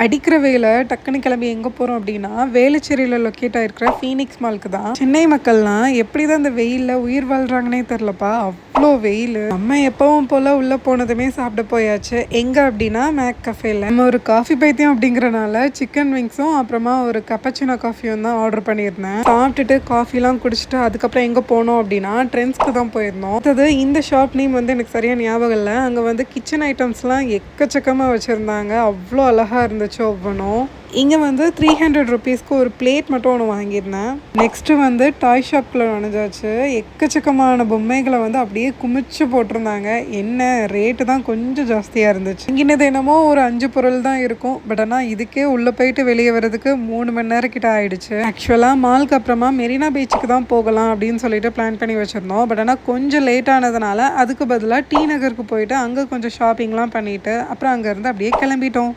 அடிக்கிற வெயில டக்குன்னு கிளம்பி எங்கே போகிறோம் அப்படின்னா வேலுச்சேரியில் லொக்கேட் ஆகிருக்கிற ஃபீனிக்ஸ் மால்க்கு தான். சென்னை மக்கள்லாம் எப்படி தான் இந்த வெயிலில் உயிர் வாழ்கிறாங்கன்னே தெரிலப்பா. அவ்வளோ வெயில். நம்ம எப்பவும் போல் உள்ளே போனதுமே சாப்பிட போயாச்சு. எங்கே அப்படின்னா மேக் கஃபேல. நம்ம ஒரு காஃபி பைத்தியம் அப்படிங்கிறனால சிக்கன் விங்ஸும் அப்புறமா ஒரு கப்பச்சினோ காஃபியும் தான் ஆர்டர் பண்ணியிருந்தேன். சாப்பிட்டுட்டு காஃபிலாம் குடிச்சிட்டு அதுக்கப்புறம் எங்கே போனோம் அப்படின்னா ட்ரெண்ட்ஸ்க்கு தான் போயிருந்தோம். அடுத்தது இந்த ஷாப் நேம் வந்து எனக்கு சரியாக ஞாபகம் இல்லை. அங்கே வந்து கிச்சன் ஐட்டம்ஸ்லாம் எக்கச்சக்கமாக வச்சுருந்தாங்க. அவ்வளோ அழகாக இருந்துச்சு ஒவ்வொன்றும். இங்கே வந்து 300 ருபீஸ்க்கு ஒரு பிளேட் மட்டும் ஒன்று வாங்கியிருந்தேன். நெக்ஸ்ட்டு வந்து டாய் ஷாப்குள்ளே நுழைஞ்சாச்சு. எக்கச்சக்கமான பொம்மைகளை வந்து அப்படியே குமிச்சு போட்டிருந்தாங்க. என்ன ரேட்டு தான் கொஞ்சம் ஜாஸ்தியாக இருந்துச்சு. இங்கினது என்னமோ ஒரு 5 பொருள் தான் இருக்கும். பட் ஆனால் இதுக்கே உள்ளே போயிட்டு வெளியே வர்றதுக்கு 3 மணி நேரம் கிட்ட ஆயிடுச்சு. ஆக்சுவலாக மால்க்கு அப்புறமா மெரினா பீச்சுக்கு தான் போகலாம் அப்படின்னு சொல்லிட்டு பிளான் பண்ணி வச்சுருந்தோம். பட் ஆனால் கொஞ்சம் லேட் ஆனதுனால அதுக்கு பதிலாக டி நகருக்கு போயிட்டு அங்கே கொஞ்சம் ஷாப்பிங்லாம் பண்ணிவிட்டு அப்புறம் அங்கேருந்து அப்படியே கிளம்பிட்டோம்.